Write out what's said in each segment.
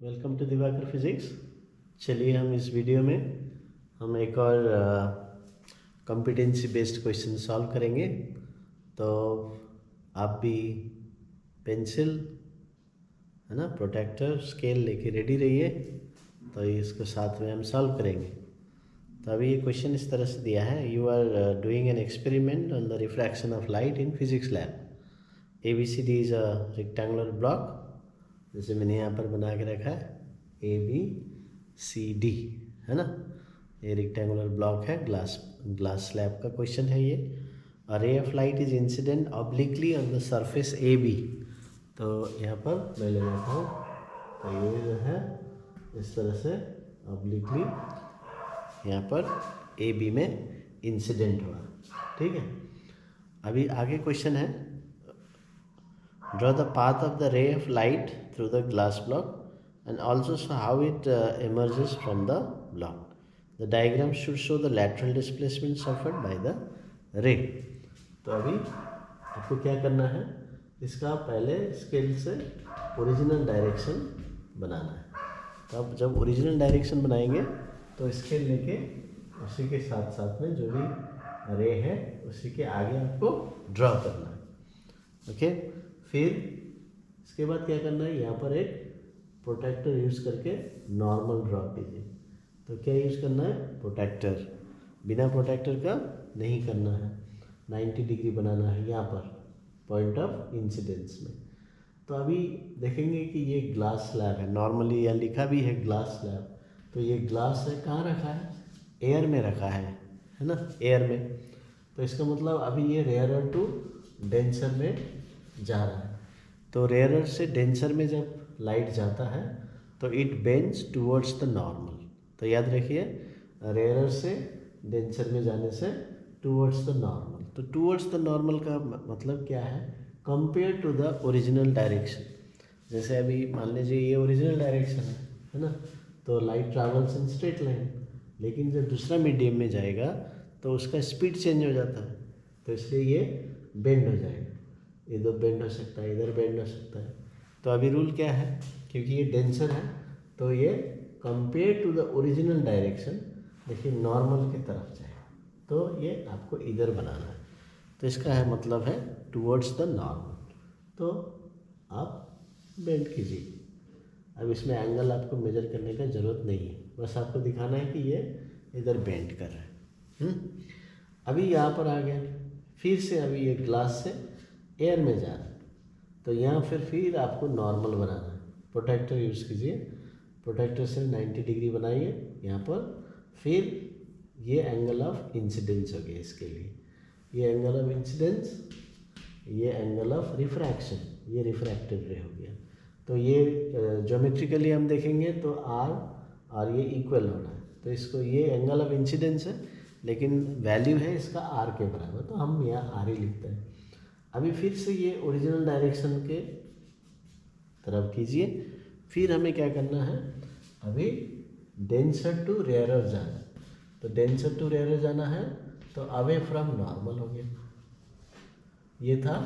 Welcome to Diwakar physics. चलिए हम इस वीडियो में हम एक और कॉम्पिटेंसी बेस्ड क्वेश्चन सॉल्व करेंगे। तो आप भी पेंसिल है ना, प्रोटेक्टर, स्केल लेके रेडी रहिए। तो इसको साथ में हम सॉल्व करेंगे। तो अभी ये क्वेश्चन इस तरह से दिया है, you are doing an experiment on the refraction of light in physics lab. ABCD is a rectangular block, जैसे मैंने यहाँ पर बना के रखा है ABCD, है ना। ये रेक्टेंगुलर ब्लॉक है, ग्लास स्लैब का क्वेश्चन है ये। A ray of light is incident obliquely on the surface AB। तो यहाँ पर मैं ले लेता हूँ, तो ये जो है इस तरह से ऑब्लिकली यहाँ पर AB में इंसिडेंट हुआ, ठीक है। अभी आगे क्वेश्चन है, draw the path of the ray of light through the glass block and also show how it emerges from the block. The diagram should show the lateral displacement suffered by the ray. तो अभी आपको क्या करना है, इसका पहले scale से original direction बनाना है। तो अब जब ओरिजिनल डायरेक्शन बनाएंगे तो स्केल लेके उसी के साथ साथ में जो भी रे है उसी के आगे आपको ड्रॉ करना है, ओके। फिर इसके बाद क्या करना है, यहाँ पर एक प्रोटेक्टर यूज़ करके नॉर्मल ड्रॉ कीजिए। तो क्या यूज़ करना है, प्रोटेक्टर। बिना प्रोटेक्टर का नहीं करना है, 90 डिग्री बनाना है यहाँ पर पॉइंट ऑफ इंसिडेंस में। तो अभी देखेंगे कि ये ग्लास स्लैब है, नॉर्मली यहाँ लिखा भी है ग्लास स्लैब। तो ये ग्लास है, कहाँ रखा है, एयर में रखा है ना, एयर में। तो इसका मतलब अभी ये रेयरर टू डेंसर में जा रहा है। तो रेयरर से डेंसर में जब लाइट जाता है तो it bends towards the normal. तो याद रखिए, रेयरर से डेंसर में जाने से टुवर्ड्स द नॉर्मल। तो टुवर्ड्स द नॉर्मल का मतलब क्या है, compare to the original direction. जैसे अभी मान लीजिए ये ओरिजिनल डायरेक्शन है ना, तो light travels in straight line. लेकिन जब दूसरा मीडियम में जाएगा तो उसका स्पीड चेंज हो जाता है, तो इसलिए ये बेंड हो जाएगा। इधर बेंड हो सकता है, इधर बेंड हो सकता है। तो अभी रूल क्या है, क्योंकि ये डेंसर है तो ये compare to the original direction, देखिए नॉर्मल की तरफ जाएगा। तो ये आपको इधर बनाना है, तो इसका है मतलब है टुवर्ड्स द नॉर्मल। तो आप बेंड कीजिए। अब इसमें एंगल आपको मेजर करने का ज़रूरत नहीं है, बस आपको दिखाना है कि ये इधर बेंड कर रहा है। अभी यहाँ पर आ गया, फिर से अभी ये ग्लास से एयर में जा रहा है। तो यहाँ फिर आपको नॉर्मल बनाना है। प्रोटेक्टर यूज़ कीजिए, प्रोटेक्टर से 90 डिग्री बनाइए यहाँ पर। फिर ये एंगल ऑफ इंसिडेंस हो गया इसके लिए, ये एंगल ऑफ इंसिडेंस, ये एंगल ऑफ रिफ्रैक्शन, ये रिफ्रैक्टेड रे हो गया। तो ये ज्योमेट्रिकली हम देखेंगे तो आर और ये इक्वल होना है। तो इसको, ये एंगल ऑफ इंसिडेंस है लेकिन वैल्यू है इसका आर के बराबर, तो हम यहाँ आर ही लिखते हैं। अभी फिर से ये ओरिजिनल डायरेक्शन के तरफ कीजिए। फिर हमें क्या करना है, अभी डेंसर टू रेयरर जाना है। तो डेंसर टू रेयरर जाना है तो अवे फ्रॉम नॉर्मल हो गया, ये था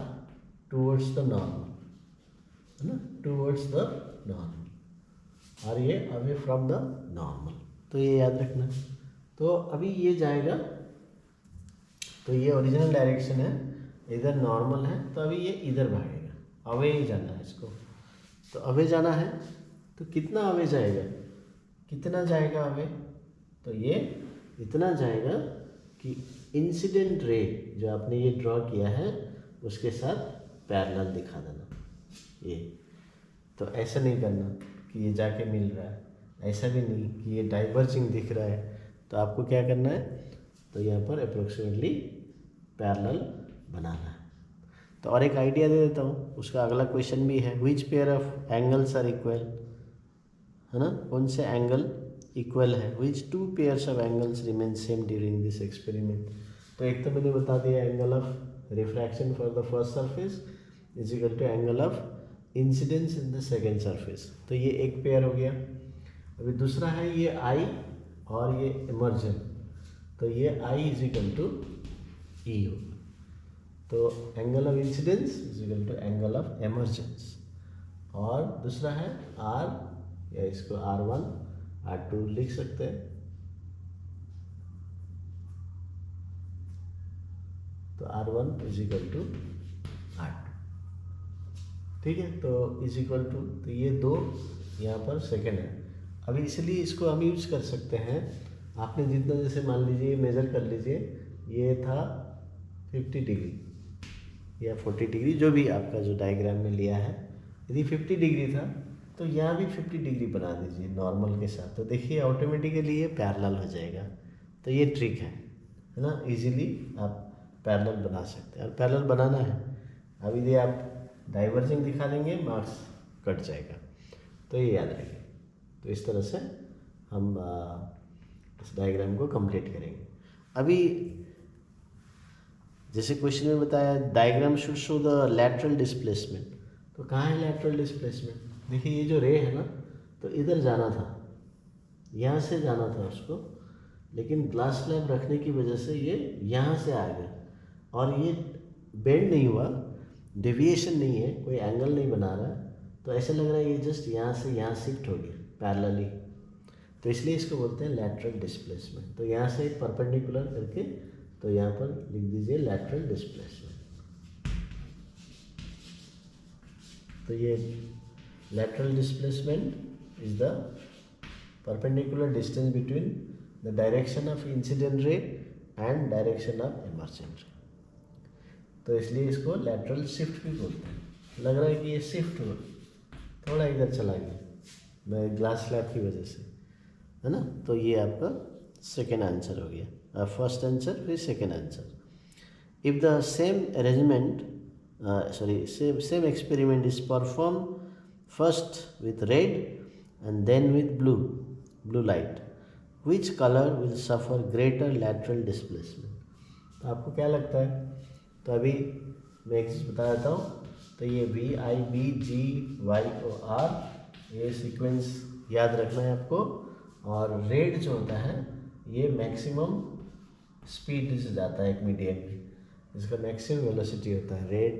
टूवर्ड्स द नॉर्मल, है ना, टूवर्ड्स द नॉर्मल, और ये अवे फ्रॉम द नॉर्मल। तो ये याद रखना। तो अभी ये जाएगा, तो ये ओरिजिनल डायरेक्शन है, इधर नॉर्मल है, तो अभी ये इधर भागेगा, अवे ही जाना है इसको। तो अवे जाना है तो कितना अवे जाएगा, कितना जाएगा अवे, तो ये इतना जाएगा कि इंसिडेंट रे जो आपने ये ड्रॉ किया है उसके साथ पैरेलल दिखा देना ये। तो ऐसा नहीं करना कि ये जाके मिल रहा है, ऐसा भी नहीं कि ये डाइवर्जिंग दिख रहा है। तो आपको क्या करना है, तो यहाँ पर अप्रोक्सीमेटली पैरेलल बनाना है। तो और एक आइडिया दे देता हूँ, उसका अगला क्वेश्चन भी है, which pair of angles are equal, है ना, कौन से एंगल इक्वल है, which two pairs of angles remain same during this experiment. तो एक तो मैंने बता दिया, angle of refraction for the first surface is equal to angle of incidence in the second surface. तो ये एक पेयर हो गया। अभी दूसरा है ये आई और ये इमर्जन, तो ये I is equal to E होगा। तो angle of incidence is equal to angle of emergence. और दूसरा है आर या इसको R1 R2 लिख सकते हैं। तो R1 is equal to R2, ठीक है। तो इज इक्वल टू, तो ये दो यहाँ पर सेकेंड है। अभी इसलिए इसको हम यूज कर सकते हैं, आपने जितना जैसे मान लीजिए मेज़र कर लीजिए, ये था 50 डिग्री या 40 डिग्री, जो भी आपका जो डायग्राम में लिया है, यदि 50 डिग्री था तो यहाँ भी 50 डिग्री बना दीजिए नॉर्मल के साथ, तो देखिए ऑटोमेटिकली ये पैरेलल हो जाएगा। तो ये ट्रिक है ना, इजीली आप पैरेलल बना सकते हैं। और पैरेलल बनाना है, अभी यदि आप डाइवर्जिंग दिखा देंगे मार्क्स कट जाएगा, तो ये याद रखिए। तो इस तरह से हम इस डायग्राम को कंप्लीट करेंगे। अभी जैसे क्वेश्चन में बताया, diagram should show the lateral displacement. तो कहाँ है लैटरल डिस्प्लेसमेंट? देखिए ये जो रे है ना, तो इधर जाना था, यहाँ से जाना था उसको, लेकिन ग्लास स्लैब रखने की वजह से ये यहाँ से आ गया और ये बेंड नहीं हुआ, डेविएशन नहीं है, कोई एंगल नहीं बना रहा है, तो ऐसा लग रहा है ये जस्ट यहाँ से यहाँ शिफ्ट हो गया पैरेलली। तो इसलिए इसको बोलते हैं लैटरल डिस्प्लेसमेंट। तो यहाँ से परपेंडिकुलर करके, तो यहाँ पर लिख दीजिए लैटरल डिस्प्लेसमेंट। तो ये lateral displacement is the perpendicular distance between the direction of incident ray and direction of emergent रे। तो इसलिए इसको लैटरल शिफ्ट भी बोलते हैं। लग रहा है कि ये शिफ्ट हुआ, थोड़ा इधर चला गया ग्लास स्लैब की वजह से, है ना। तो ये आपका सेकेंड आंसर हो गया, फर्स्ट आंसर फिर second answer. If the same arrangement same experiment is performed first with red and then with blue light, which color will suffer greater lateral displacement? तो आपको क्या लगता है? तो अभी मैं एक चीज़ बता देता हूँ। तो ये VIBGYOR ये सीक्वेंस याद रखना है आपको। और रेड जो होता है ये मैक्सिमम स्पीड से जाता है एक मीडियम में, इसका मैक्सिमम वेलोसिटी होता है रेड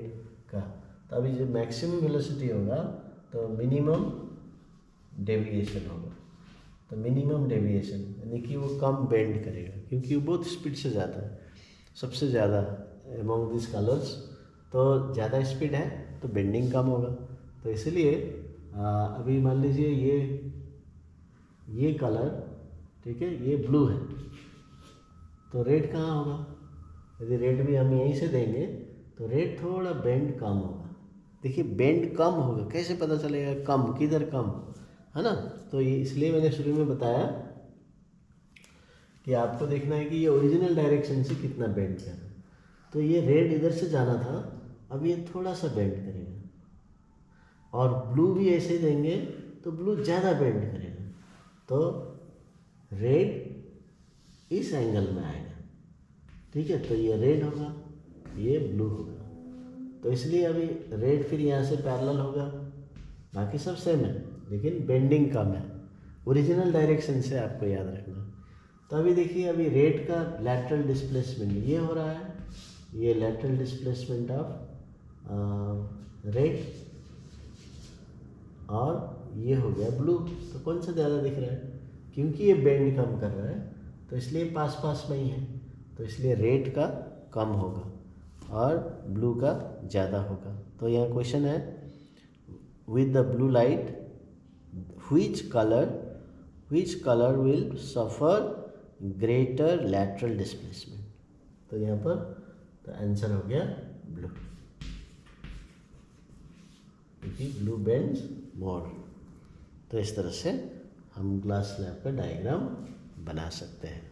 का। तो अभी जब मैक्सिमम वेलोसिटी होगा तो मिनिमम डेविएशन होगा। तो मिनिमम डेविएशन यानी कि वो कम बेंड करेगा, क्योंकि वो बहुत स्पीड से जाता है सबसे ज़्यादा अमॉन्ग दिस कलर्स। तो ज़्यादा स्पीड है तो बेंडिंग कम होगा। तो इसलिए अभी मान लीजिए ये कलर, ठीक है, ये ब्लू है, तो रेड कहाँ होगा? यदि रेड भी हम यहीं से देंगे तो रेड थोड़ा बेंड कम होगा। देखिए बेंड कम होगा, कैसे पता चलेगा कम, किधर कम, है ना। तो ये इसलिए मैंने शुरू में बताया कि आपको देखना है कि ये ओरिजिनल डायरेक्शन से कितना बेंड कर रहा है। तो ये रेड इधर से जाना था, अब ये थोड़ा सा बेंड करेगा। और ब्लू भी ऐसे ही देंगे तो ब्लू ज़्यादा बेंड करेगा, तो रेड इस एंगल में आएगा, ठीक है। तो ये रेड होगा, ये ब्लू होगा। तो इसलिए अभी रेड फिर यहाँ से पैरेलल होगा, बाकी सब सेम है लेकिन बेंडिंग कम है ओरिजिनल डायरेक्शन से, आपको याद रखना। तो अभी देखिए अभी रेड का लैटरल डिस्प्लेसमेंट ये हो रहा है, ये लैटरल डिस्प्लेसमेंट ऑफ रेड, और ये हो गया ब्लू। तो कौन सा ज़्यादा दिख रहा है? क्योंकि ये बेंड कम कर रहा है तो इसलिए पास पास में ही है, तो इसलिए रेड का कम होगा और ब्लू का ज़्यादा होगा। तो यहाँ क्वेश्चन है with the blue light which color will suffer greater lateral displacement? तो यहाँ पर तो आंसर हो गया ब्लू, क्योंकि ब्लू बेंड्स मोर। तो इस तरह से हम ग्लास स्लैब का डायग्राम बना सकते हैं।